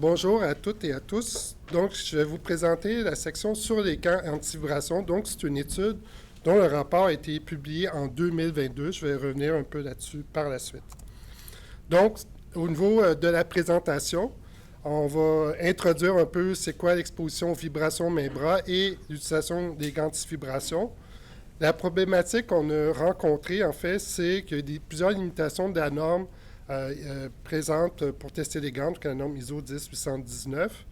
Bonjour à toutes et à tous. Donc, je vais vous présenter la section sur les camps anti-vibration. Donc, c'est une étude dont le rapport a été publié en 2022. Je vais revenir un peu là-dessus par la suite. Donc, au niveau de la présentation, on va introduire un peu c'est quoi l'exposition aux vibrations main-bras et l'utilisation des gants anti-vibration. La problématique qu'on a rencontrée, en fait, c'est qu'il y a plusieurs limitations de la norme présente pour tester les gants, donc la norme ISO 10819.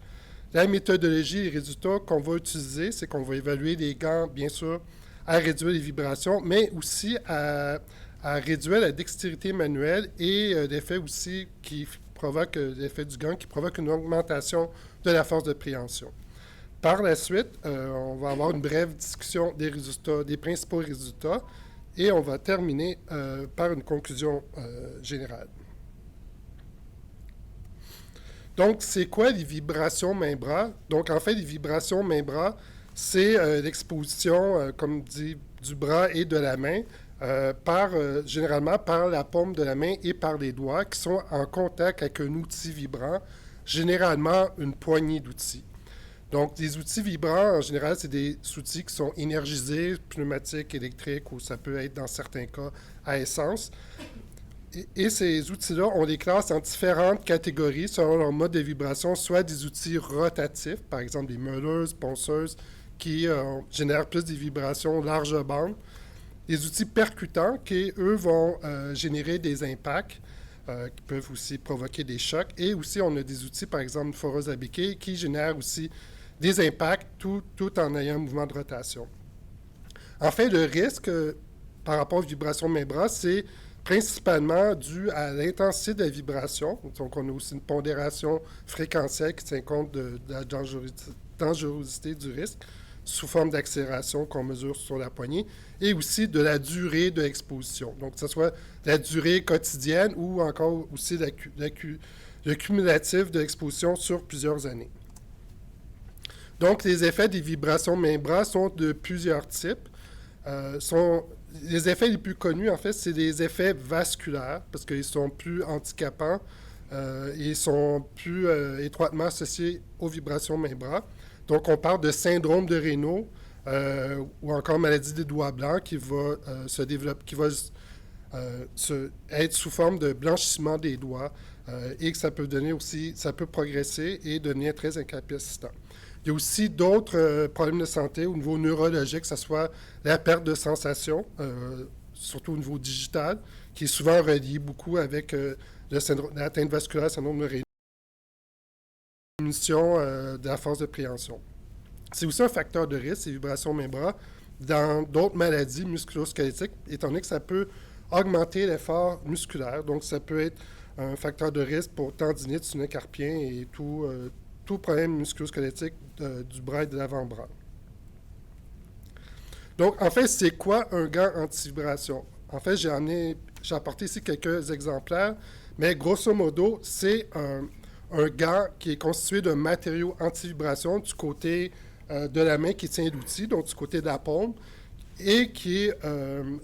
La méthodologie et les résultats qu'on va utiliser, c'est qu'on va évaluer les gants, bien sûr, à réduire les vibrations, mais aussi à réduire la dextérité manuelle et l'effet aussi qui provoque l'effet du gant, qui provoque une augmentation de la force de préhension. Par la suite, on va avoir une brève discussion des résultats, des principaux résultats, et on va terminer par une conclusion générale. Donc, c'est quoi les vibrations main-bras? Donc, en fait, les vibrations main-bras, c'est l'exposition, comme dit, du bras et de la main, généralement par la paume de la main et par les doigts qui sont en contact avec un outil vibrant, généralement une poignée d'outils. Donc, les outils vibrants, en général, c'est des outils qui sont énergisés, pneumatiques, électriques, ou ça peut être, dans certains cas, à essence. Et ces outils-là, on les classe en différentes catégories selon leur mode de vibration, soit des outils rotatifs, par exemple des meuleuses, ponceuses, qui génèrent plus des vibrations large bande. Des outils percutants qui, eux, vont générer des impacts qui peuvent aussi provoquer des chocs. Et aussi, on a des outils, par exemple, une foreuse à béquille, qui génèrent aussi des impacts tout en ayant un mouvement de rotation. En fait, le risque par rapport aux vibrations main-bras, c'est principalement dû à l'intensité de la vibration. Donc, on a aussi une pondération fréquentielle qui tient compte de la dangerosité du risque sous forme d'accélération qu'on mesure sur la poignée, et aussi de la durée de l'exposition. Donc, que ce soit la durée quotidienne ou encore aussi le cumulatif de l'exposition sur plusieurs années. Donc, les effets des vibrations main-bras sont de plusieurs types. Les effets les plus connus, en fait, c'est des effets vasculaires, parce qu'ils sont plus handicapants et ils sont plus étroitement associés aux vibrations main-bras. Donc, on parle de syndrome de Raynaud ou encore maladie des doigts blancs qui va se développer, qui va être sous forme de blanchissement des doigts et que ça peut donner aussi, ça peut progresser et devenir très incapacitant. Il y a aussi d'autres problèmes de santé au niveau neurologique, que ce soit la perte de sensation, surtout au niveau digital, qui est souvent relié beaucoup avec l'atteinte vasculaire, syndrome de Raynaud, diminution de la force de préhension. C'est aussi un facteur de risque, ces vibrations main-bras, dans d'autres maladies musculo-squelettiques, étant donné que ça peut augmenter l'effort musculaire. Donc, ça peut être un facteur de risque pour tendinite, tunnel carpien et tout problème musculo-squelettique du bras et de l'avant-bras. Donc, en fait, c'est quoi un gant anti-vibration? En fait, j'ai apporté ici quelques exemplaires, mais grosso modo, c'est un gant qui est constitué d'un matériau anti-vibration du côté de la main qui tient l'outil, donc du côté de la paume, et qui est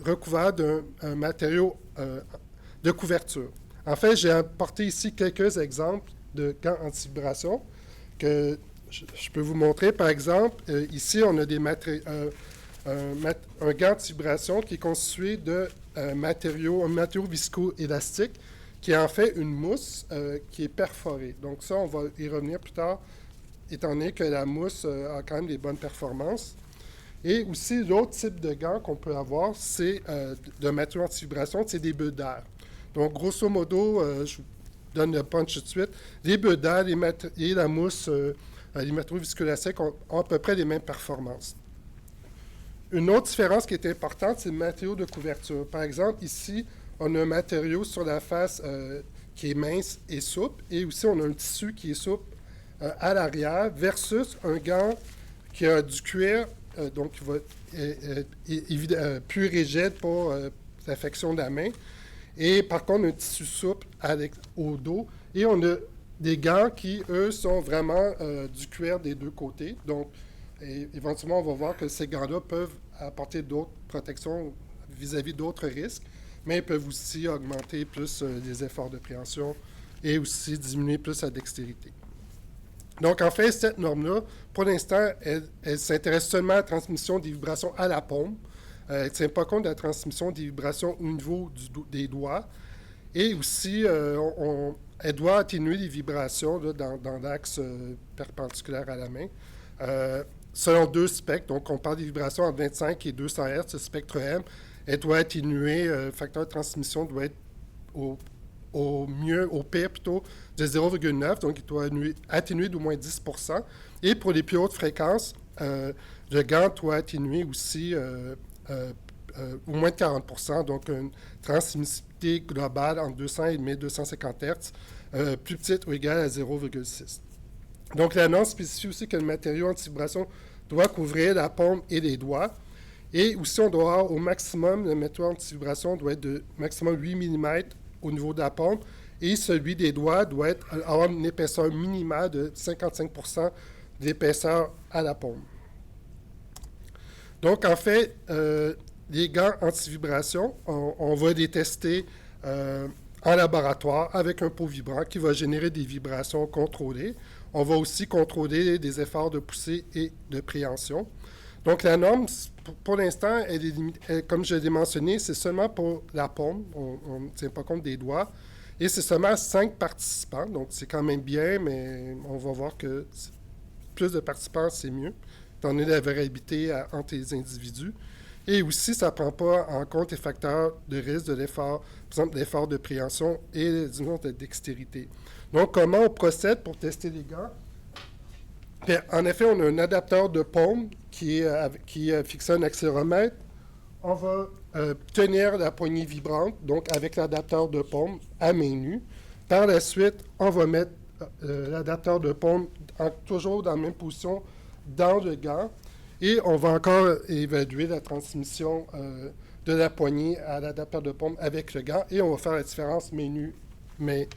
recouvert d'un matériau de couverture. En fait, j'ai apporté ici quelques exemples de gants anti-vibration que je peux vous montrer. Par exemple, ici, on a un gant anti-vibration qui est constitué de un matériau visco-élastique qui est en fait une mousse qui est perforée. Donc ça, on va y revenir plus tard, étant donné que la mousse a quand même des bonnes performances. Et aussi, l'autre type de gants qu'on peut avoir, c'est de matériaux anti-vibration, c'est des bulles d'air. Donc, grosso modo, je vous donne le punch tout de suite, les bulles d'air et la mousse, les matériaux viscoélastiques ont à peu près les mêmes performances. Une autre différence qui est importante, c'est le matériau de couverture. Par exemple, ici, on a un matériau sur la face qui est mince et souple, et aussi on a un tissu qui est souple à l'arrière, versus un gant qui a du cuir, donc qui va être plus rigide pour l'affection de la main. Et par contre, un tissu souple au dos. Et on a des gants qui, eux, sont vraiment du cuir des deux côtés. Donc, éventuellement, on va voir que ces gants-là peuvent apporter d'autres protections vis-à-vis d'autres risques, mais ils peuvent aussi augmenter plus les efforts de préhension et aussi diminuer plus la dextérité. Donc, en fait, cette norme-là, pour l'instant, elle s'intéresse seulement à la transmission des vibrations à la paume. Elle ne tient pas compte de la transmission des vibrations au niveau des doigts. Et aussi, elle doit atténuer les vibrations là, dans l'axe perpendiculaire à la main. Selon deux spectres, donc on parle des vibrations entre 25 et 200 Hz, ce spectre M, elle doit atténuer, le facteur de transmission doit être au pire plutôt, de 0,9, donc il doit atténuer d'au moins 10%. Et pour les plus hautes fréquences, le gant doit atténuer aussi au moins de 40%, donc une transmissivité globale entre 200 et 1250 Hz, plus petite ou égale à 0,6. Donc la norme spécifie aussi que le matériau anti-vibration doit couvrir la paume et les doigts. Et aussi, on doit avoir au maximum, le matériau anti-vibration doit être de maximum 8 mm au niveau de la paume. Et celui des doigts doit avoir une épaisseur minimale de 55% d'épaisseur à la paume. Donc, en fait, les gants anti-vibration, on va les tester en laboratoire avec un pot vibrant qui va générer des vibrations contrôlées. On va aussi contrôler des efforts de poussée et de préhension. Donc, la norme, pour l'instant, comme je l'ai mentionné, c'est seulement pour la paume. On ne tient pas compte des doigts. Et c'est seulement 5 participants. Donc, c'est quand même bien, mais on va voir que plus de participants, c'est mieux, étant donné la variabilité entre les individus. Et aussi, ça ne prend pas en compte les facteurs de risque de l'effort, par exemple l'effort de préhension et disons, de dextérité. Donc, comment on procède pour tester les gants? Bien, en effet, on a un adapteur de paume qui est fixé à un accéléromètre. On va tenir la poignée vibrante, donc avec l'adapteur de paume à main nue. Par la suite, on va mettre l'adapteur de paume toujours dans la même position dans le gant. Et on va encore évaluer la transmission de la poignée à l'adapteur de paume avec le gant. Et on va faire la différence main nue, mais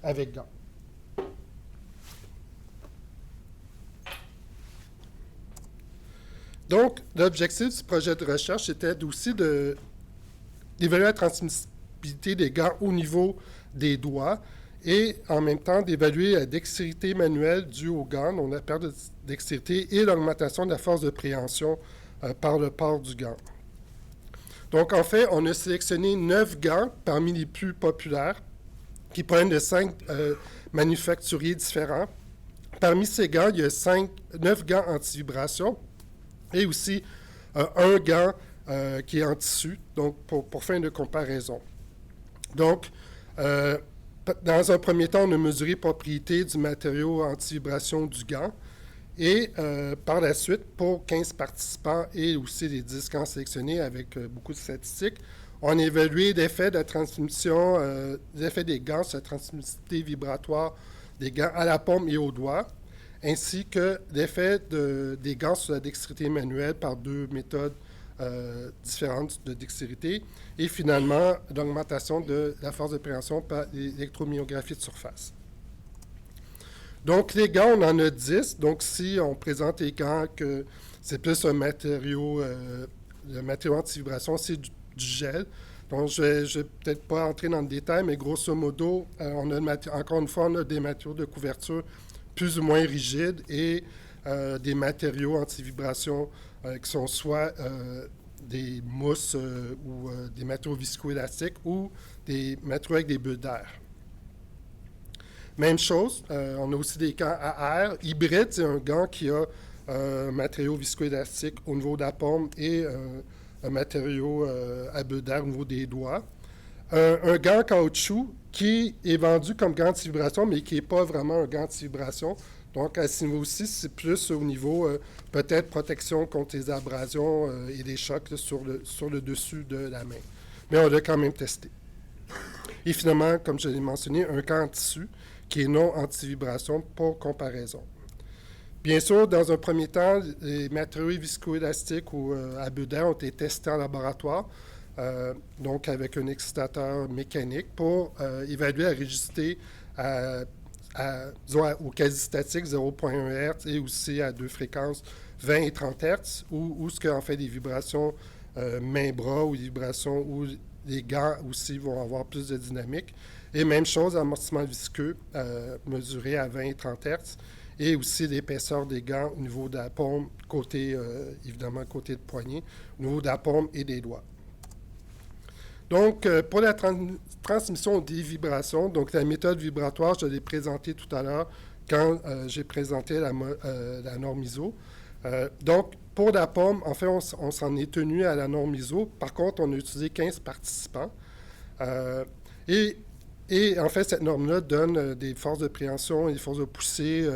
avec gant. Donc, l'objectif du projet de recherche était aussi d'évaluer la transmissibilité des gants au niveau des doigts et en même temps d'évaluer la dextérité manuelle due aux gants, donc la perte de dextérité et l'augmentation de la force de préhension par le port du gant. Donc, en fait, on a sélectionné 9 gants parmi les plus populaires qui proviennent de 5 manufacturiers différents. Parmi ces gants, il y a 9 gants anti-vibration et aussi un gant qui est en tissu, donc pour fin de comparaison. Donc, dans un premier temps, on a mesuré les propriétés du matériau anti-vibration du gant. Et par la suite, pour 15 participants et aussi les 10 gants sélectionnés avec beaucoup de statistiques, on a évalué l'effet de la transmission, l'effet des gants sur la transmissivité vibratoire des gants à la paume et aux doigts, ainsi que l'effet des gants sur la dextérité manuelle par deux méthodes différentes de dextérité, et finalement l'augmentation de la force de préhension par l'électromyographie de surface. Donc les gants, on en a 10. Donc si on présente les gants que c'est plus un matériau, le matériau anti-vibration, c'est du gel. Donc je vais peut-être pas entrer dans le détail, mais grosso modo, encore une fois, on a des matériaux de couverture plus ou moins rigides et des matériaux anti-vibration qui sont soit des mousses ou des matériaux viscoélastiques ou des matériaux avec des bulles d'air. Même chose, on a aussi des gants à air. Hybride, c'est un gant qui a un matériau viscoélastique au niveau de la paume et un matériau à bulles d'air au niveau des doigts. Un gant caoutchouc qui est vendu comme gant anti-vibration, mais qui n'est pas vraiment un gant anti-vibration. Donc, à ce niveau-ci, c'est plus au niveau peut-être protection contre les abrasions et les chocs là, sur le dessus de la main. Mais on l'a quand même testé. Et finalement, comme je l'ai mentionné, un gant en tissu qui est non anti-vibration pour comparaison. Bien sûr, dans un premier temps, les matériaux viscoélastiques ou à bulles d'air ont été testés en laboratoire, donc avec un excitateur mécanique pour évaluer la rigidité disons, au quasi-statique 0,1 Hz et aussi à deux fréquences 20 et 30 Hz, où ce qu'on fait des vibrations main-bras ou des vibrations où les gants aussi vont avoir plus de dynamique. Et même chose, amortissement visqueux mesuré à 20 et 30 Hz. et aussi l'épaisseur des gants au niveau de la paume, évidemment côté de poignet, au niveau de la paume et des doigts. Donc, pour la transmission des vibrations, donc la méthode vibratoire, je l'ai présentée tout à l'heure quand j'ai présenté la norme ISO. Donc, pour la paume, en fait, on s'en est tenu à la norme ISO. Par contre, on a utilisé 15 participants. Et en fait, cette norme-là donne des forces de préhension et des forces de poussée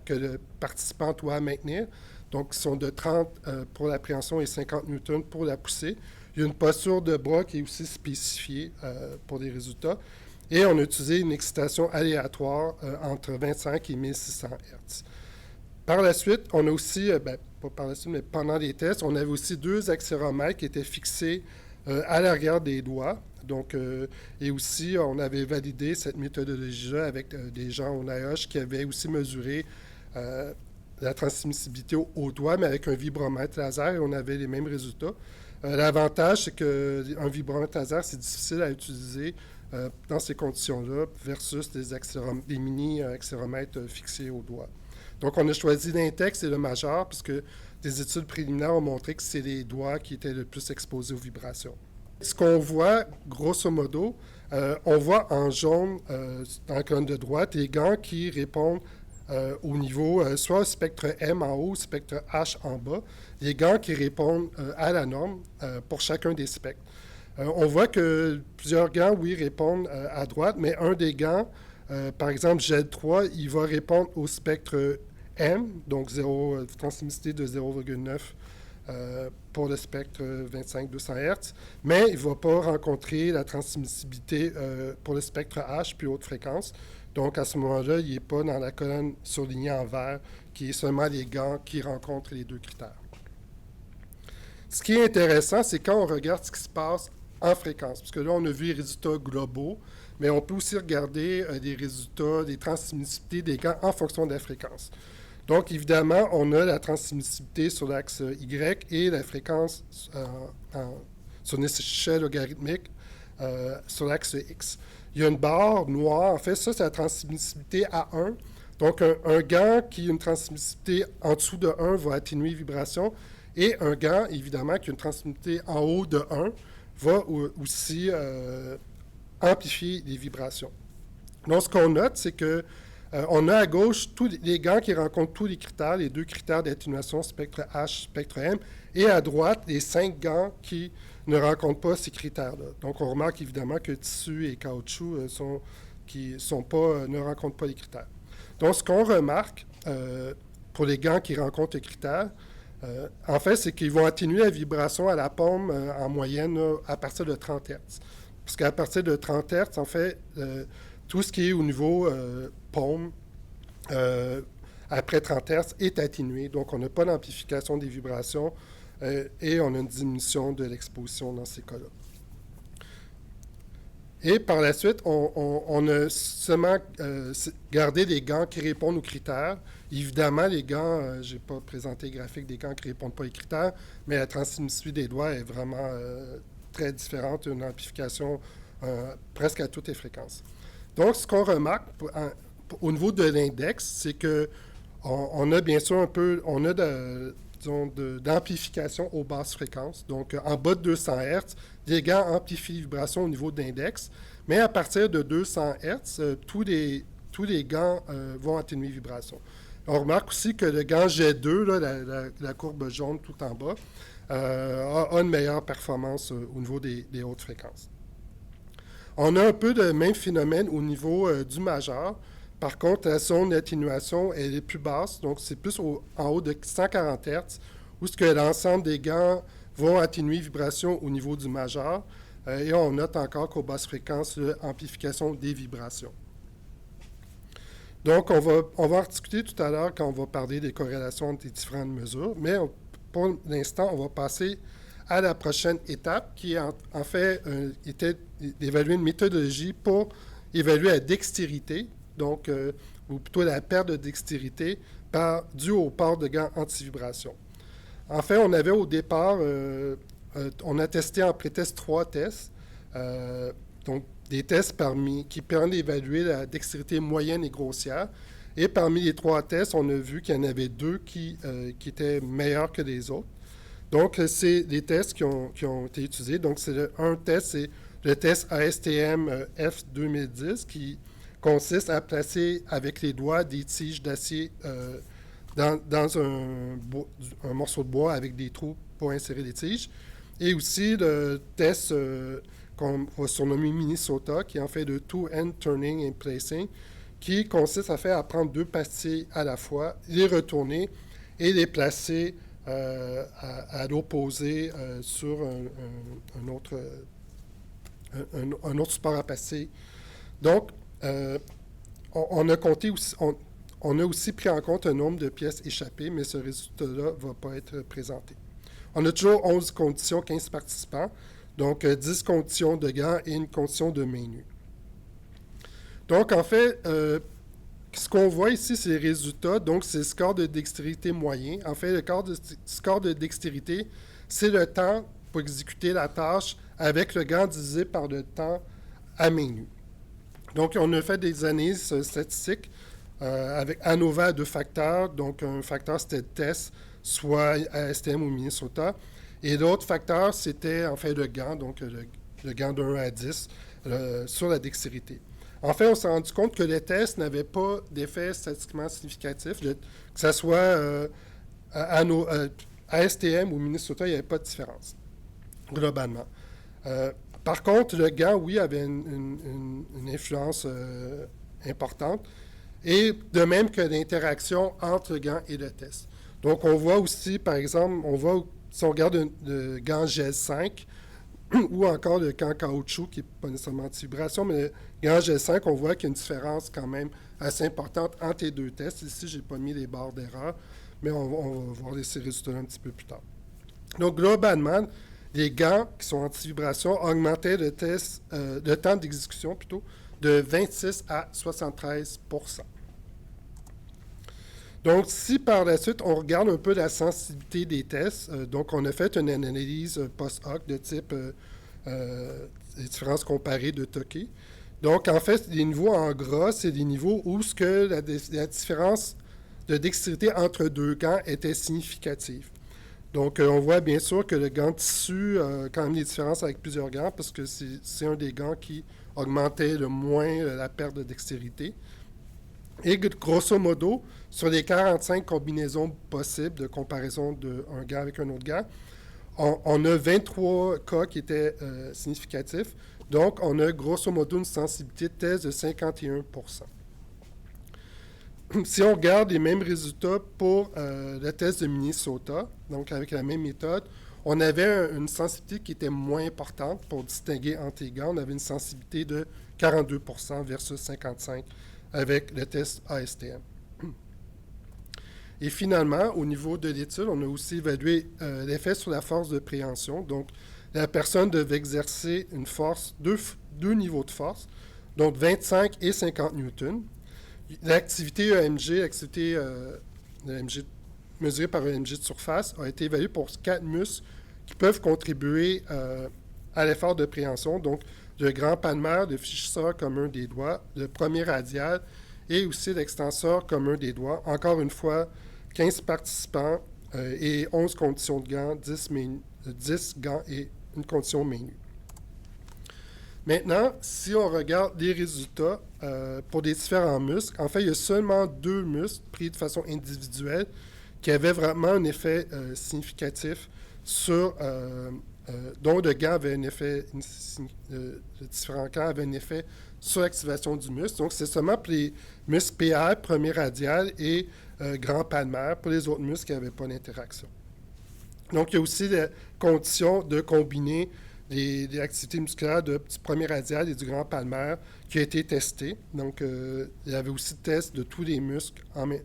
que le participant doit maintenir. Donc, qui sont de 30 pour la préhension et 50 newtons pour la poussée. Il y a une posture de bras qui est aussi spécifiée pour les résultats. Et on a utilisé une excitation aléatoire entre 25 et 1600 Hz. Par la suite, on a aussi, pas par la suite, mais pendant les tests, on avait aussi 2 accéléromètres qui étaient fixés à l'arrière des doigts. Donc, et aussi, on avait validé cette méthodologie-là avec des gens au NIOSH qui avaient aussi mesuré la transmissibilité au doigt, mais avec un vibromètre laser, et on avait les mêmes résultats. L'avantage, c'est qu'un vibromètre laser, c'est difficile à utiliser dans ces conditions-là versus des mini-accéléromètres fixés au doigt. Donc, on a choisi l'index et le majeur, puisque des études préliminaires ont montré que c'est les doigts qui étaient le plus exposés aux vibrations. Ce qu'on voit, grosso modo, on voit en jaune, dans la colonne de droite, les gants qui répondent au niveau, soit au spectre M en haut, spectre H en bas, les gants qui répondent à la norme pour chacun des spectres. On voit que plusieurs gants, oui, répondent à droite, mais un des gants, par exemple, GEL3, il va répondre au spectre M, donc transmissivité de 0,9 pour le spectre 25-200 Hz, mais il ne va pas rencontrer la transmissibilité pour le spectre H plus haute fréquence. Donc, à ce moment-là, il n'est pas dans la colonne surlignée en vert, qui est seulement les gants qui rencontrent les 2 critères. Ce qui est intéressant, c'est quand on regarde ce qui se passe en fréquence, parce que là, on a vu les résultats globaux, mais on peut aussi regarder des résultats, des transmissibilités des gants en fonction de la fréquence. Donc, évidemment, on a la transmissibilité sur l'axe Y et la fréquence sur une échelle logarithmique sur l'axe X. Il y a une barre noire. En fait, ça, c'est la transmissibilité à 1. Donc, un gant qui a une transmissibilité en dessous de 1 va atténuer les vibrations. Et un gant, évidemment, qui a une transmissibilité en haut de 1 va aussi amplifier les vibrations. Donc, ce qu'on note, c'est que on a à gauche tous les gants qui rencontrent tous les critères, les 2 critères d'atténuation, spectre H, spectre M, et à droite, les 5 gants qui ne rencontrent pas ces critères-là. Donc, on remarque évidemment que tissu et caoutchouc ne rencontrent pas les critères. Donc, ce qu'on remarque pour les gants qui rencontrent les critères, en fait, c'est qu'ils vont atténuer la vibration à la paume en moyenne à partir de 30 Hz. Parce qu'à partir de 30 Hz, en fait, tout ce qui est au niveau paume, après 30 Hz, est atténué. Donc, on n'a pas d'amplification des vibrations et on a une diminution de l'exposition dans ces cas-là. Et par la suite, on a seulement gardé des gants qui répondent aux critères. Évidemment, les gants, je n'ai pas présenté le graphique des gants qui ne répondent pas aux critères, mais la transmissibilité des doigts est vraiment très différente, une amplification presque à toutes les fréquences. Donc, ce qu'on remarque au niveau de l'index, c'est que on a bien sûr d'amplification aux basses fréquences. Donc, en bas de 200 Hz, les gants amplifient les vibrations au niveau d'index, mais à partir de 200 Hz, tous les gants vont atténuer les vibrations. On remarque aussi que le gant G2, là, la courbe jaune tout en bas, a une meilleure performance au niveau des hautes fréquences. On a un peu le même phénomène au niveau du majeur. Par contre, la zone d'atténuation elle est plus basse, donc c'est plus en haut de 140 Hz, où ce que l'ensemble des gants vont atténuer les vibrations au niveau du majeur. Et on note encore qu'aux basses fréquences, l'amplification des vibrations. Donc, on va en discuter tout à l'heure quand on va parler des corrélations entre les différentes mesures, mais pour l'instant, on va passer à la prochaine étape, qui en fait était d'évaluer une méthodologie pour évaluer la dextérité, donc, ou plutôt la perte de dextérité due au port de gants anti-vibration. En fait, on avait au départ, on a testé en pré-test 3 tests, donc des tests qui permettent d'évaluer la dextérité moyenne et grossière. Et parmi les 3 tests, on a vu qu'il y en avait 2 qui étaient meilleurs que les autres. Donc, c'est des tests qui ont été utilisés. Donc, un test, c'est le test ASTM F2010 qui consiste à placer avec les doigts des tiges d'acier dans un morceau de bois avec des trous pour insérer les tiges. Et aussi le test qu'on va surnommer Minnesota, qui est en fait de two-end turning and placing, qui consiste à prendre 2 pastilles à la fois, les retourner et les placer à l'opposé sur un autre support à pastilles. Donc, on a compté aussi, on a aussi pris en compte un nombre de pièces échappées, mais ce résultat-là ne va pas être présenté. On a toujours 11 conditions, 15 participants, donc 10 conditions de gants et une condition de main nue. Donc, en fait, ce qu'on voit ici, c'est les résultats. Donc, c'est le score de dextérité moyen. En fait, le score de dextérité, c'est le temps pour exécuter la tâche avec le gant divisé par le temps à main nue. Donc, on a fait des analyses statistiques avec ANOVA à 2 facteurs. Donc, un facteur, c'était le test, soit ASTM ou Minnesota. Et l'autre facteur, c'était en fait le gant, donc le gant de 1 à 10 sur la dextérité. En fait, on s'est rendu compte que les tests n'avaient pas d'effet statistiquement significatif, que ce soit ASTM ou Minnesota, il n'y avait pas de différence, globalement. Par contre, le gant, oui, avait une influence importante, et de même que l'interaction entre le gant et le test. Donc, on voit aussi, par exemple, si on regarde le gant gel 5, ou encore le gant caoutchouc, qui n'est pas nécessairement anti-vibration, mais le gant gel 5, on voit qu'il y a une différence quand même assez importante entre les 2 tests. Ici, je n'ai pas mis les barres d'erreur, mais on va voir ces résultats un petit peu plus tard. Donc, globalement, les gants qui sont anti-vibration augmentaient le temps d'exécution plutôt de 26 à 73 %. Donc, si par la suite, on regarde un peu la sensibilité des tests, donc on a fait une analyse post-hoc de type les différences comparées de Tokay. Donc, en fait, les niveaux en gras, c'est des niveaux où la différence de dextérité entre 2 gants était significative. Donc, on voit bien sûr que le gant tissu a quand même des différences avec plusieurs gants parce que c'est un des gants qui augmentait le moins la perte de dextérité. Et grosso modo, sur les 45 combinaisons possibles de comparaison d'un gant avec un autre gant, on a 23 cas qui étaient significatifs. Donc, on a grosso modo une sensibilité de test de 51 %. Si on regarde les mêmes résultats pour le test de Minnesota, donc avec la même méthode, on avait une sensibilité qui était moins importante pour distinguer entre les gants. On avait une sensibilité de 42 % versus 55 avec le test ASTM. Et finalement, au niveau de l'étude, on a aussi évalué l'effet sur la force de préhension. Donc, la personne devait exercer une force, deux niveaux de force, donc 25 et 50 newtons. L'activité EMG, l'activité mesurée par EMG de surface, a été évaluée pour 4 muscles qui peuvent contribuer à l'effort de préhension. Donc, le grand palmaire, le fléchisseur commun des doigts, le premier radial et aussi l'extenseur commun des doigts. Encore une fois, 15 participants et 11 conditions de gants, 10 gants et une condition main nue. Maintenant, si on regarde les résultats pour des différents muscles, en fait, il y a seulement 2 muscles pris de façon individuelle qui avaient vraiment un effet significatif sur dont le gant avait un effet, le différent gants avaient un effet sur l'activation du muscle. Donc, c'est seulement pour les muscles PR, premier radial et grand palmaire. Pour les autres muscles, il n'y avait pas d'interaction. Donc, il y a aussi la condition de combiner les activités musculaires du premier radial et du grand palmaire qui a été testé. Donc, il y avait aussi le test de tous les muscles, mais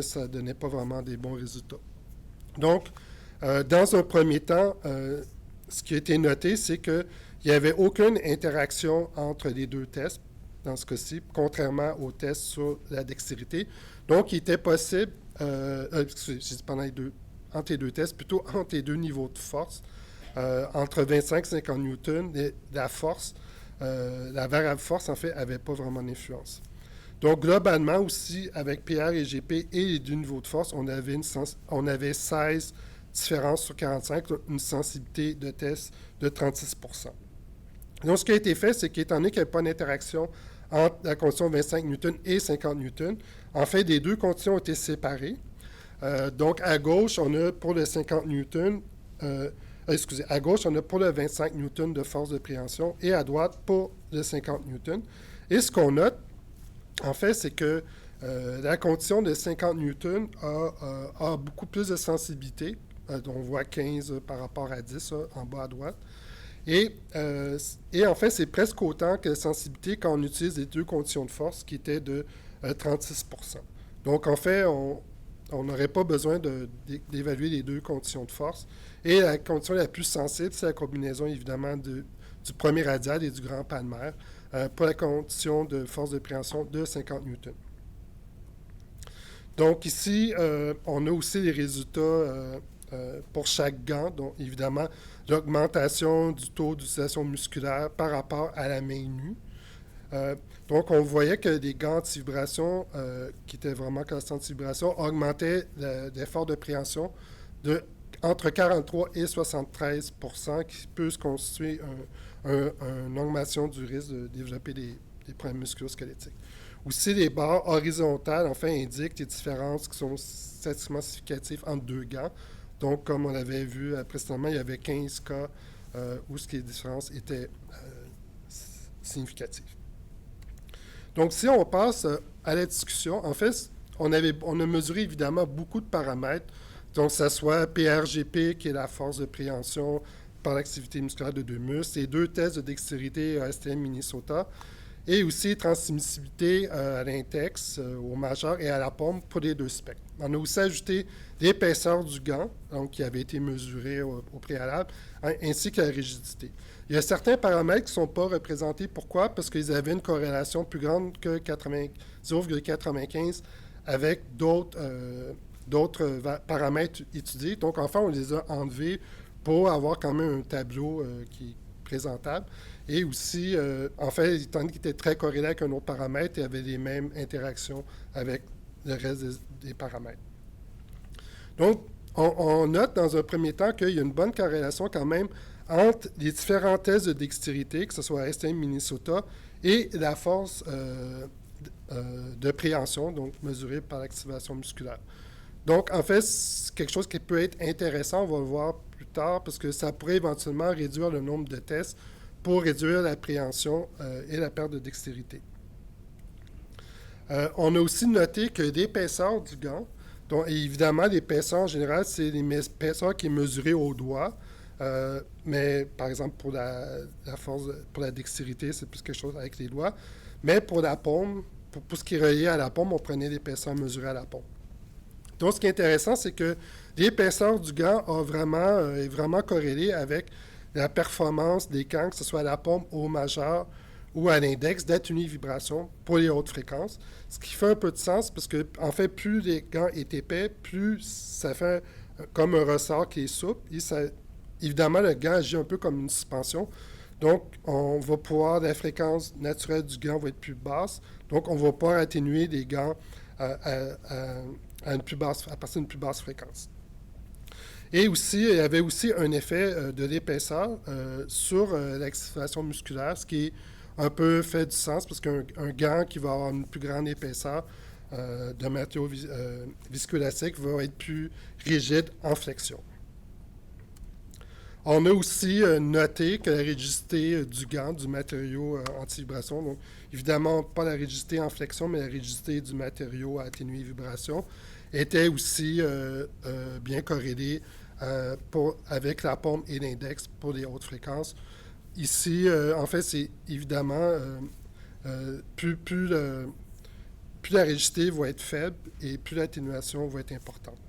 ça ne donnait pas vraiment des bons résultats. Donc, dans un premier temps, ce qui a été noté, c'est qu'il n'y avait aucune interaction entre les 2 tests, dans ce cas-ci, contrairement aux tests sur la dextérité. Donc, il était possible, entre les 2 tests, plutôt entre les 2 niveaux de force, entre 25 et 50 newtons, la force, la variable force, en fait, n'avait pas vraiment d'influence. Donc, globalement aussi, avec PR et GP et les deux niveaux de force, on avait 16 différences sur 45, une sensibilité de test de 36 %. Donc, ce qui a été fait, c'est qu'étant donné qu'il n'y avait pas d'interaction entre la condition 25 newtons et 50 newtons, en fait, les deux conditions ont été séparées. Donc, à gauche, on a pour le 50 newtons, à gauche, on a pour le 25 newtons de force de préhension et à droite pour le 50 newtons. Et ce qu'on note, en fait, c'est que la condition de 50 newtons a beaucoup plus de sensibilité. On voit 15 par rapport à 10 en bas à droite. Et en fait, c'est presque autant que la sensibilité quand on utilise les deux conditions de force qui étaient de 36 %. Donc, en fait, on n'aurait pas besoin d'évaluer les deux conditions de force. Et la condition la plus sensible, c'est la combinaison, évidemment, du premier radial et du grand palmaire pour la condition de force de préhension de 50 newtons. Donc, ici, on a aussi les résultats pour chaque gant. Donc, évidemment, l'augmentation du taux d'utilisation musculaire par rapport à la main nue. Donc, on voyait que les gants anti-vibration, qui étaient vraiment constants anti-vibration, augmentaient l'effort de préhension de entre 43 et 73 %, qui peut se constituer une augmentation du risque de développer des problèmes musculo-squelettiques. Aussi, les barres horizontales, enfin, indiquent des différences qui sont statistiquement significatives entre deux gants. Donc, comme on l'avait vu précédemment, il y avait 15 cas où les différences étaient significatives. Donc, si on passe à la discussion, en fait, on a mesuré évidemment beaucoup de paramètres. Donc, que ce soit PRGP, qui est la force de préhension par l'activité musculaire de deux muscles, et deux tests de dextérité ASTM Minnesota, et aussi transmissibilité à l'index, au majeur et à la paume pour les deux spectres. On a aussi ajouté l'épaisseur du gant, donc qui avait été mesurée au préalable, ainsi que la rigidité. Il y a certains paramètres qui ne sont pas représentés. Pourquoi? Parce qu'ils avaient une corrélation plus grande que 0,95 avec d'autres paramètres étudiés. Donc, enfin, on les a enlevés pour avoir quand même un tableau qui est présentable. Et aussi, en fait, étant donné qu'il était très corrélé avec un autre paramètre, il y avait les mêmes interactions avec le reste des paramètres. Donc, on note dans un premier temps qu'il y a une bonne corrélation quand même entre les différents tests de dextérité, que ce soit ASTM Minnesota, et la force de préhension, donc mesurée par l'activation musculaire. Donc, en fait, c'est quelque chose qui peut être intéressant, on va le voir plus tard, parce que ça pourrait éventuellement réduire le nombre de tests pour réduire la préhension et la perte de dextérité. On a aussi noté que l'épaisseur du gant, donc évidemment, l'épaisseur en général, c'est l'épaisseur qui est mesurée au doigt, mais par exemple, pour la force, pour la dextérité, c'est plus quelque chose avec les doigts. Mais pour la paume, pour ce qui est relié à la paume, on prenait l'épaisseur mesurée à la paume. Donc, ce qui est intéressant, c'est que l'épaisseur du gant est vraiment corrélée avec la performance des gants, que ce soit à la paume, au majeur ou à l'index, d'atténuer vibration pour les hautes fréquences. Ce qui fait un peu de sens parce que, en fait, plus les gants est épais, plus ça fait comme un ressort qui est souple. Et évidemment, le gant agit un peu comme une suspension. Donc, la fréquence naturelle du gant va être plus basse. Donc, on va pouvoir atténuer les gants à partir d'une plus basse fréquence. Et aussi, il y avait aussi un effet de l'épaisseur sur l'activation musculaire, ce qui est un peu fait du sens, parce qu'un gant qui va avoir une plus grande épaisseur de matériau viscoélastique va être plus rigide en flexion. On a aussi noté que la rigidité du gant, du matériau anti-vibration, donc évidemment pas la rigidité en flexion, mais la rigidité du matériau à atténuer vibration, était aussi bien corrélée avec la paume et l'index pour les hautes fréquences. Ici, en fait, c'est évidemment plus la rigidité va être faible et plus l'atténuation va être importante.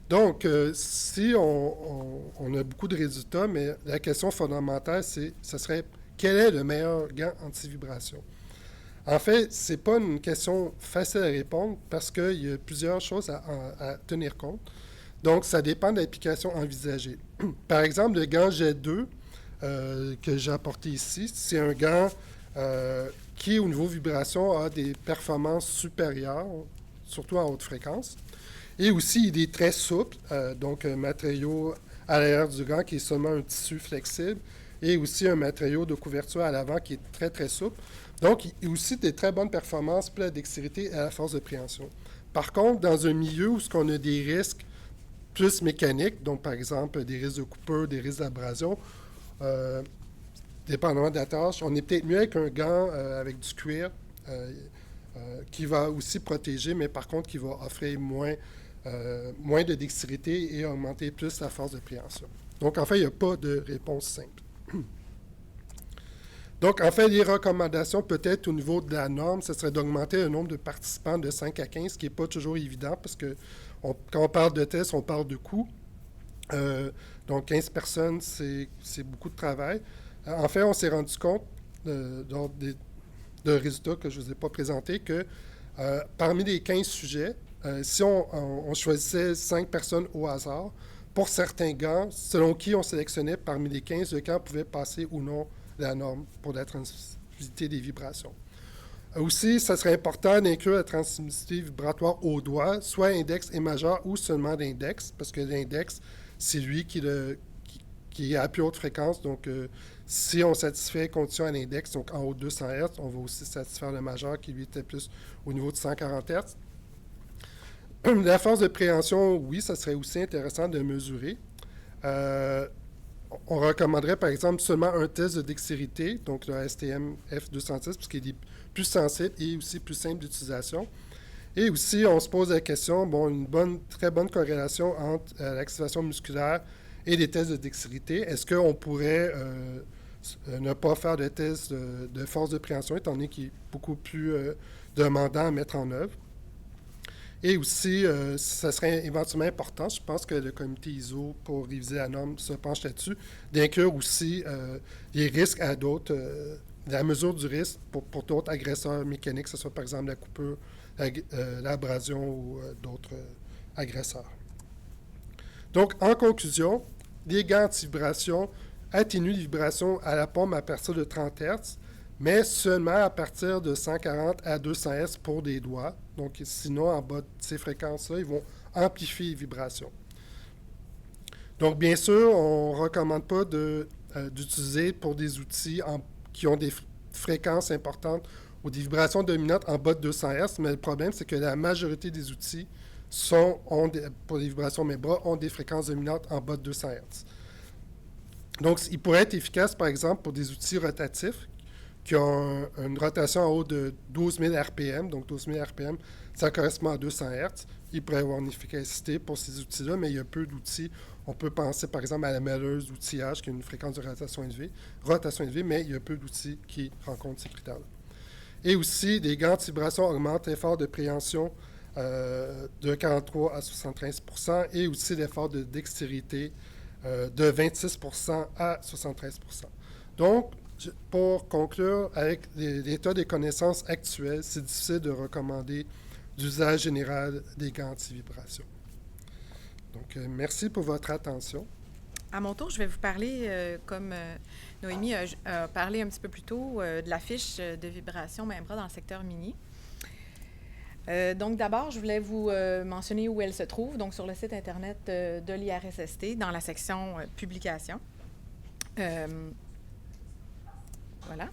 Donc, si on a beaucoup de résultats, mais la question fondamentale, ce serait quel est le meilleur gant anti-vibration? En fait, ce n'est pas une question facile à répondre parce qu'il y a plusieurs choses à tenir compte. Donc, ça dépend de l'application envisagée. Par exemple, le gant Jet 2 que j'ai apporté ici, c'est un gant qui, au niveau vibration, a des performances supérieures, surtout en haute fréquence. Et aussi, il est très souple, donc un matériau à l'arrière du gant qui est seulement un tissu flexible, et aussi un matériau de couverture à l'avant qui est très, très souple. Donc, il y a aussi des très bonnes performances pour la dextérité et la force de préhension. Par contre, dans un milieu où on a des risques plus mécaniques, donc par exemple des risques de coupure, des risques d'abrasion, dépendamment de la tâche, on est peut-être mieux avec un gant avec du cuir qui va aussi protéger, mais par contre qui va offrir moins de dextérité et augmenter plus la force de préhension. Donc, en fait, il n'y a pas de réponse simple. Donc, en fait, les recommandations, peut-être au niveau de la norme, ce serait d'augmenter le nombre de participants de 5 à 15, ce qui n'est pas toujours évident, parce que quand on parle de tests, on parle de coûts. Donc, 15 personnes, c'est beaucoup de travail. En fait, on s'est rendu compte, de résultats que je ne vous ai pas présentés, que parmi les 15 sujets, si on choisissait 5 personnes au hasard, pour certains gants, selon qui on sélectionnait parmi les 15, le gant pouvait passer ou non la norme pour la transmissibilité des vibrations. Aussi, ça serait important d'inclure la transmissibilité vibratoire au doigt, soit index et majeur ou seulement l'index, parce que l'index, c'est lui qui est à plus haute fréquence. Donc, si on satisfait les conditions à l'index, donc en haut de 200 Hz, on va aussi satisfaire le majeur qui, lui, était plus au niveau de 140 Hz. La force de préhension, oui, ça serait aussi intéressant de mesurer. On recommanderait, par exemple, seulement un test de dextérité, donc le STM F210, puisqu'il est plus sensible et aussi plus simple d'utilisation. Et aussi, on se pose la question, une très bonne corrélation entre l'activation musculaire et les tests de dextérité. Est-ce qu'on pourrait ne pas faire de test de force de préhension, étant donné qu'il est beaucoup plus demandant à mettre en œuvre? Et aussi, ça serait éventuellement important, je pense que le comité ISO, pour réviser la norme, se penche là-dessus, d'inclure aussi les risques à d'autres, la mesure du risque pour d'autres agresseurs mécaniques, que ce soit par exemple la coupure, l'abrasion ou d'autres agresseurs. Donc, en conclusion, les gants anti-vibration atténuent les vibrations à la pompe à partir de 30 Hz, mais seulement à partir de 140 à 200 Hz pour des doigts. Donc, sinon, en bas de ces fréquences-là, ils vont amplifier les vibrations. Donc, bien sûr, on ne recommande pas d'utiliser pour des outils qui ont des fréquences importantes ou des vibrations dominantes en bas de 200 Hz, mais le problème, c'est que la majorité des outils pour les vibrations membras ont des fréquences dominantes en bas de 200 Hz. Donc, il pourrait être efficace, par exemple, pour des outils rotatifs qui ont une rotation en haut de 12 000 RPM. Donc, 12 000 RPM, ça correspond à 200 Hz. Il pourrait y avoir une efficacité pour ces outils-là, mais il y a peu d'outils. On peut penser, par exemple, à la mêleuse d'outillage, qui a une fréquence de rotation élevée, mais il y a peu d'outils qui rencontrent ces critères-là. Et aussi, les gants anti-vibration augmentent l'effort de préhension de 43 à 73 % et aussi l'effort de dextérité de 26 % à 73 %. Donc, pour conclure, avec l'état des connaissances actuelles, c'est difficile de recommander l'usage général des gants anti-vibration. Donc, merci pour votre attention. À mon tour, je vais vous parler, comme Noémie a parlé un petit peu plus tôt, de la fiche de vibration membra dans le secteur minier. Donc, d'abord, je voulais vous mentionner où elle se trouve, donc sur le site Internet de l'IRSST, dans la section Publications. Voilà.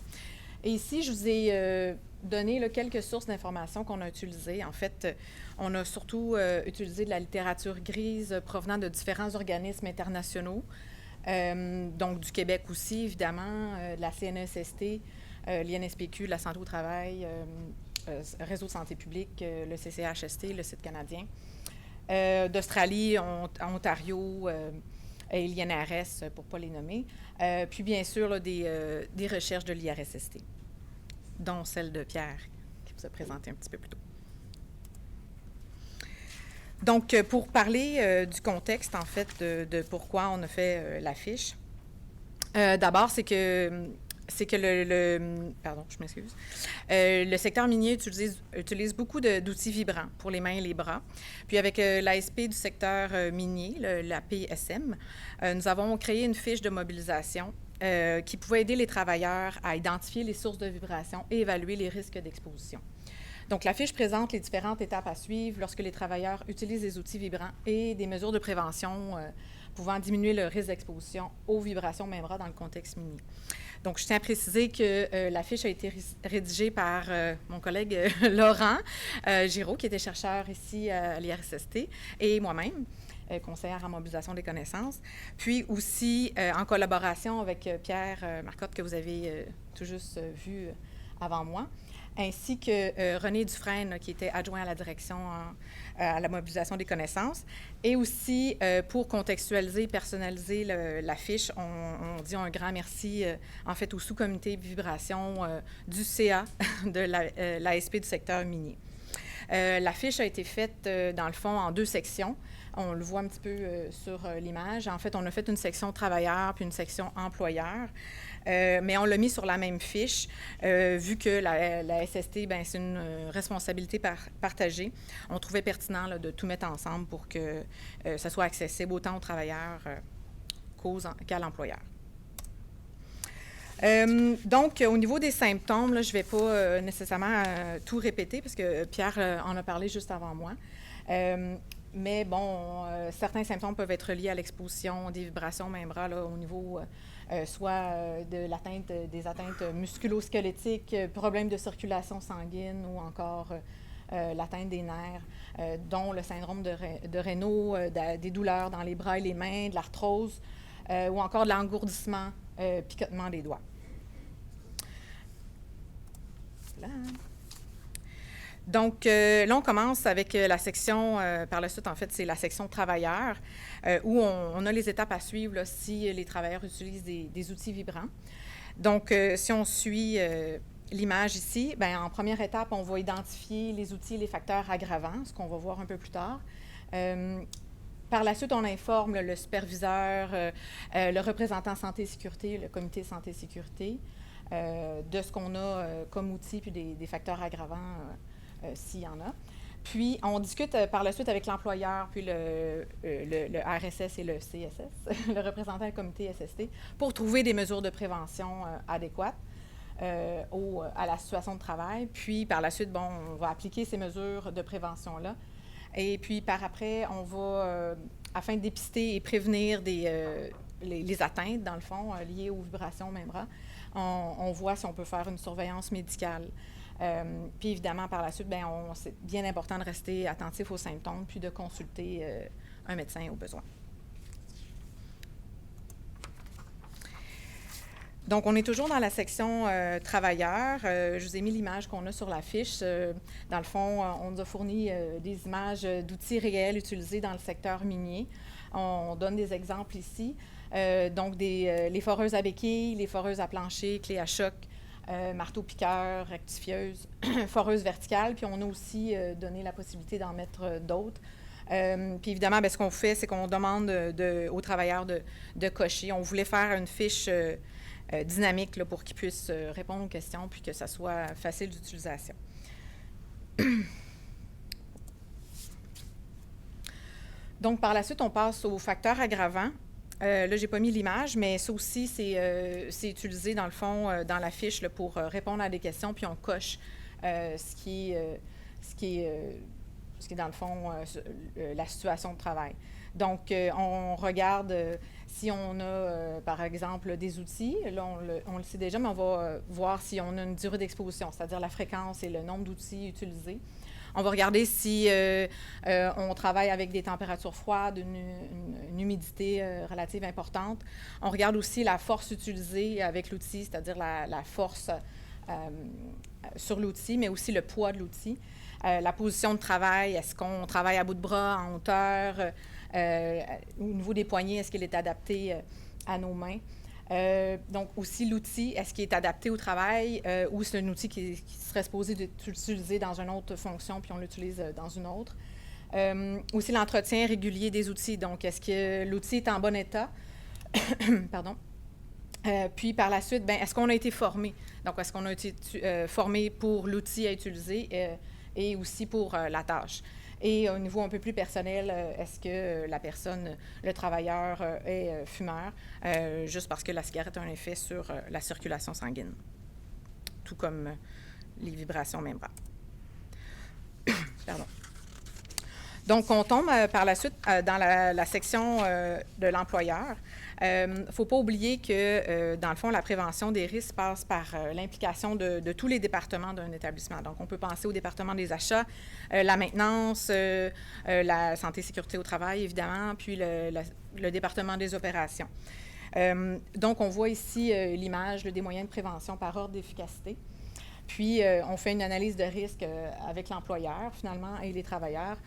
Et ici, je vous ai donné quelques sources d'informations qu'on a utilisées. En fait, on a surtout utilisé de la littérature grise provenant de différents organismes internationaux, donc du Québec aussi, évidemment, de la CNESST, l'INSPQ, la Santé au travail, Réseau de santé publique, le CCHST, le site canadien, d'Australie, Ontario, et l'INRS, pour ne pas les nommer. Puis, bien sûr, là, des recherches de l'IRSST, dont celle de Pierre, qui vous a présenté un petit peu plus tôt. Donc, pour parler du contexte, en fait, de pourquoi on a fait la fiche, d'abord, c'est que pardon, je m'excuse. Le secteur minier utilise beaucoup d'outils vibrants pour les mains et les bras. Puis avec l'ASP du secteur minier, la PSM, nous avons créé une fiche de mobilisation qui pouvait aider les travailleurs à identifier les sources de vibration et évaluer les risques d'exposition. Donc, la fiche présente les différentes étapes à suivre lorsque les travailleurs utilisent des outils vibrants et des mesures de prévention pouvant diminuer le risque d'exposition aux vibrations membra dans le contexte minier. Donc, je tiens à préciser que la fiche a été rédigée par mon collègue Laurent Giraud, qui était chercheur ici à l'IRSST, et moi-même, conseillère en mobilisation des connaissances, puis aussi en collaboration avec Pierre Marcotte, que vous avez tout juste vu avant moi, ainsi que René Dufresne, qui était adjoint à la direction à la mobilisation des connaissances. Et aussi, pour contextualiser et personnaliser la fiche, on dit un grand merci, en fait, au sous-comité vibration du CA de l'ASP du secteur minier. La fiche a été faite, dans le fond, en 2 sections. On le voit un petit peu sur l'image. En fait, on a fait une section travailleur puis une section employeur. Mais on l'a mis sur la même fiche, vu que la SST, ben, c'est une responsabilité partagée. On trouvait pertinent là, de tout mettre ensemble pour que ça soit accessible autant aux travailleurs qu'à l'employeur. Donc, au niveau des symptômes, là, je ne vais pas nécessairement tout répéter parce que Pierre en a parlé juste avant moi. Mais bon, certains symptômes peuvent être liés à l'exposition des vibrations membra là, au niveau soit de l'atteinte des atteintes musculo-squelettiques, problèmes de circulation sanguine ou encore l'atteinte des nerfs, dont le syndrome de Raynaud, des douleurs dans les bras et les mains, de l'arthrose ou encore de l'engourdissement, picotement des doigts. Voilà. Donc, là, on commence avec la section, par la suite, en fait, c'est la section travailleurs, où on a les étapes à suivre là, si les travailleurs utilisent des outils vibrants. Donc, si on suit l'image ici, bien, en première étape, on va identifier les outils et les facteurs aggravants, ce qu'on va voir un peu plus tard. Par la suite, on informe le superviseur, le représentant santé et sécurité, le comité santé et sécurité, de ce qu'on a comme outils puis des facteurs aggravants, s'il y en a. Puis, on discute par la suite avec l'employeur, puis le RSS et le CSS, le représentant du comité SST, pour trouver des mesures de prévention adéquates à la situation de travail. Puis, par la suite, bon, on va appliquer ces mesures de prévention-là. Et puis, par après, on va, afin de dépister et prévenir les atteintes, dans le fond, liées aux vibrations membra, on voit si on peut faire une surveillance médicale. Puis évidemment, par la suite, bien, c'est bien important de rester attentif aux symptômes puis de consulter un médecin au besoin. Donc, on est toujours dans la section travailleurs. Je vous ai mis l'image qu'on a sur la fiche. Dans le fond, on nous a fourni des images d'outils réels utilisés dans le secteur minier. On donne des exemples ici. Donc, les foreuses à béquilles, les foreuses à plancher, clés à choc, marteau-piqueur, rectifieuse, foreuse verticale. Puis, on a aussi donné la possibilité d'en mettre d'autres. Puis, évidemment, bien, ce qu'on fait, c'est qu'on demande aux travailleurs de cocher. On voulait faire une fiche dynamique là, pour qu'ils puissent répondre aux questions puis que ça soit facile d'utilisation. Donc, par la suite, on passe aux facteurs aggravants. Là, je n'ai pas mis l'image, mais ça aussi, c'est utilisé dans le fond, dans la fiche là, pour répondre à des questions, puis on coche ce qui est dans le fond la situation de travail. Donc, on regarde si on a, par exemple, des outils. Là, on le sait déjà, mais on va voir si on a une durée d'exposition, c'est-à-dire la fréquence et le nombre d'outils utilisés. On va regarder si on travaille avec des températures froides, une humidité relative importante. On regarde aussi la force utilisée avec l'outil, c'est-à-dire la force sur l'outil, mais aussi le poids de l'outil. La position de travail, est-ce qu'on travaille à bout de bras, en hauteur, au niveau des poignets, est-ce qu'il est adapté à nos mains? Donc, aussi l'outil, est-ce qu'il est adapté au travail ou c'est un outil qui serait supposé d'être utilisé dans une autre fonction puis on l'utilise dans une autre? Aussi l'entretien régulier des outils. Donc, est-ce que l'outil est en bon état? Pardon. Puis, par la suite, bien, est-ce qu'on a été formé? Donc, est-ce qu'on a été formé pour l'outil à utiliser et aussi pour la tâche? Et au niveau un peu plus personnel, est-ce que la personne, le travailleur, est fumeur, juste parce que la cigarette a un effet sur la circulation sanguine, tout comme les vibrations membres. Pardon. Donc, on tombe par la suite dans la section de l'employeur. Il ne faut pas oublier que, dans le fond, la prévention des risques passe par l'implication de tous les départements d'un établissement. Donc, on peut penser au département des achats, la maintenance, la santé et sécurité au travail, évidemment, puis le département des opérations. Donc, on voit ici l'image des moyens de prévention par ordre d'efficacité. Puis, on fait une analyse de risque avec l'employeur, finalement, et les travailleurs,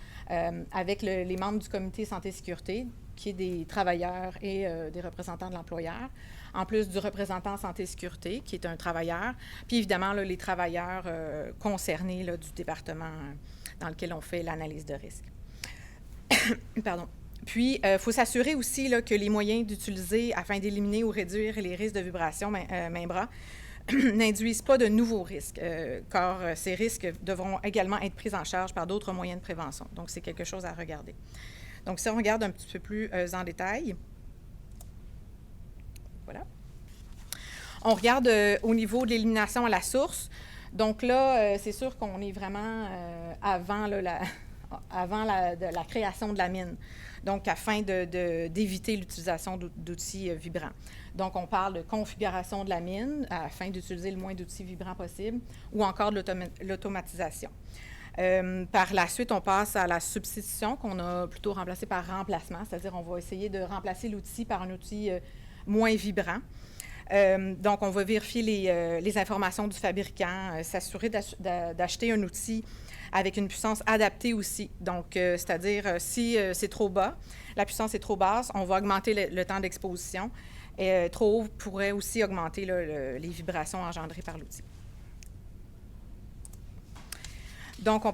avec les membres du comité santé et sécurité, qui est des travailleurs et des représentants de l'employeur, en plus du représentant santé et sécurité, qui est un travailleur, puis évidemment, là, les travailleurs concernés là, du département dans lequel on fait l'analyse de risque. Pardon. Puis, il faut s'assurer aussi là, que les moyens d'utiliser afin d'éliminer ou réduire les risques de vibration main-bras n'induisent pas de nouveaux risques, car ces risques devront également être pris en charge par d'autres moyens de prévention. Donc, c'est quelque chose à regarder. Donc, si on regarde un petit peu plus en détail, voilà. On regarde au niveau de l'élimination à la source. Donc là, c'est sûr qu'on est vraiment avant la création de la mine, donc afin d'éviter l'utilisation d'outils vibrants. Donc, on parle de configuration de la mine afin d'utiliser le moins d'outils vibrants possible ou encore de l'automatisation. Par la suite, on passe à la substitution qu'on a plutôt remplacée par remplacement, c'est-à-dire on va essayer de remplacer l'outil par un outil moins vibrant. Donc, on va vérifier les informations du fabricant, s'assurer d'acheter un outil avec une puissance adaptée aussi. Donc, c'est-à-dire si c'est trop bas, la puissance est trop basse, on va augmenter le temps d'exposition. Et trop haut pourrait aussi augmenter là, les vibrations engendrées par l'outil. Donc, on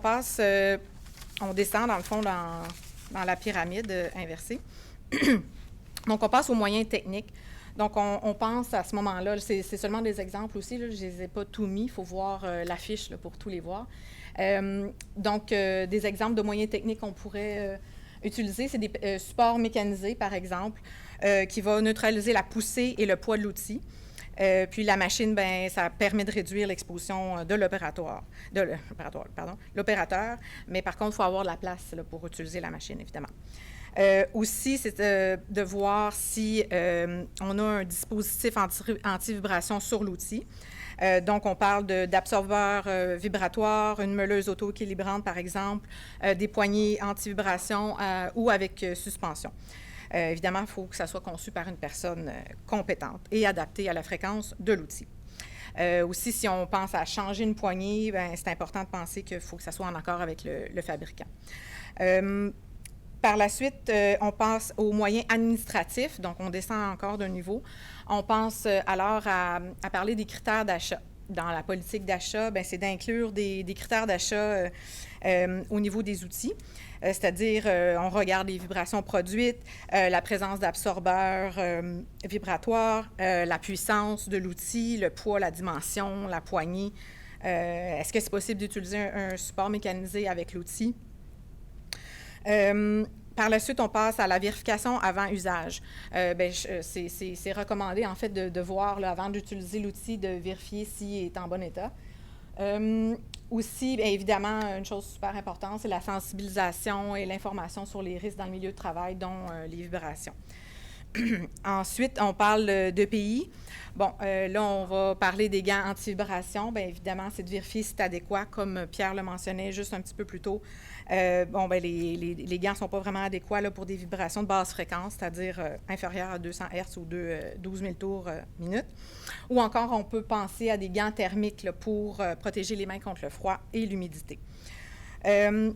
descend dans le fond dans la pyramide inversée. Donc, on passe aux moyens techniques. Donc, on pense à ce moment-là, c'est seulement des exemples aussi, là, je ne les ai pas tous mis, il faut voir l'affiche pour tous les voir. Donc, des exemples de moyens techniques qu'on pourrait utiliser, c'est des supports mécanisés, par exemple, qui va neutraliser la poussée et le poids de l'outil. Puis la machine, bien, ça permet de réduire l'exposition de l'opérateur. Mais par contre, il faut avoir de la place là, pour utiliser la machine, évidemment. Aussi, c'est de voir si on a un dispositif anti-vibration sur l'outil. Donc, on parle d'absorbeurs vibratoires, une meuleuse auto-équilibrante, par exemple, des poignées anti-vibration ou avec suspension. Évidemment, il faut que ça soit conçu par une personne compétente et adaptée à la fréquence de l'outil. Aussi, si on pense à changer une poignée, bien, c'est important de penser qu'il faut que ça soit en accord avec le fabricant. Par la suite, on passe aux moyens administratifs, donc on descend encore d'un niveau. On pense alors à parler des critères d'achat. Dans la politique d'achat, c'est d'inclure des critères d'achat au niveau des outils, c'est-à-dire on regarde les vibrations produites, la présence d'absorbeurs vibratoires, la puissance de l'outil, le poids, la dimension, la poignée. Est-ce que c'est possible d'utiliser un support mécanisé avec l'outil? Par la suite, on passe à la vérification avant usage. C'est recommandé, en fait, de voir, là, avant d'utiliser l'outil, de vérifier s'il est en bon état. Aussi, bien évidemment, une chose super importante, c'est la sensibilisation et l'information sur les risques dans le milieu de travail, dont les vibrations. Ensuite, on parle d'EPI. Bon, là, on va parler des gants anti-vibration. Bien évidemment, c'est de vérifier si c'est adéquat, comme Pierre le mentionnait juste un petit peu plus tôt. Les gants ne sont pas vraiment adéquats là, pour des vibrations de basse fréquence, c'est-à-dire inférieures à 200 Hz ou 12 000 tours minute. Ou encore, on peut penser à des gants thermiques là, pour protéger les mains contre le froid et l'humidité.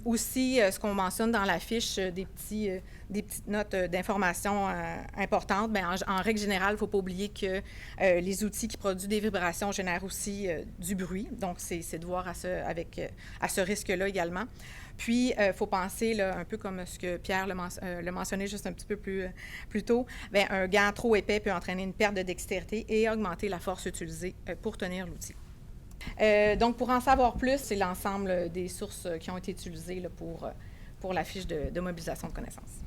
Aussi, ce qu'on mentionne dans la fiche, des petites notes d'information importantes, bien, en règle générale, il ne faut pas oublier que les outils qui produisent des vibrations génèrent aussi du bruit. Donc, c'est de voir à ce risque-là également. Puis, il faut penser, là, un peu comme ce que Pierre le mentionnait juste un petit peu plus tôt, bien, un gant trop épais peut entraîner une perte de dextérité et augmenter la force utilisée pour tenir l'outil. Donc, pour en savoir plus, c'est l'ensemble des sources qui ont été utilisées là, pour pour la fiche de mobilisation de connaissances.